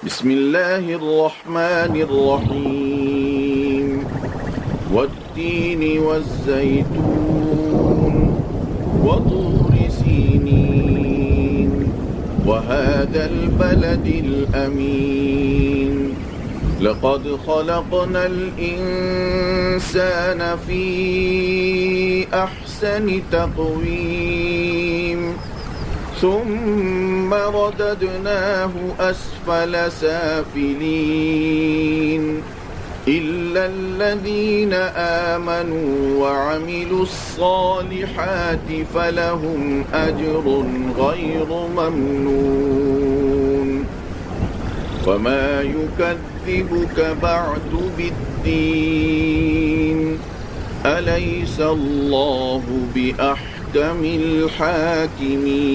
بسم الله الرحمن الرحيم والتين والزيتون وطور سينين وهذا البلد الأمين لقد خلقنا الإنسان في أحسن تقويم ثم رددناه أسفل سافلين إلا الذين آمنوا وعملوا الصالحات فلهم أجر غير ممنون وما يكذبك بعد بالدين أليس الله بأحكم الحاكمين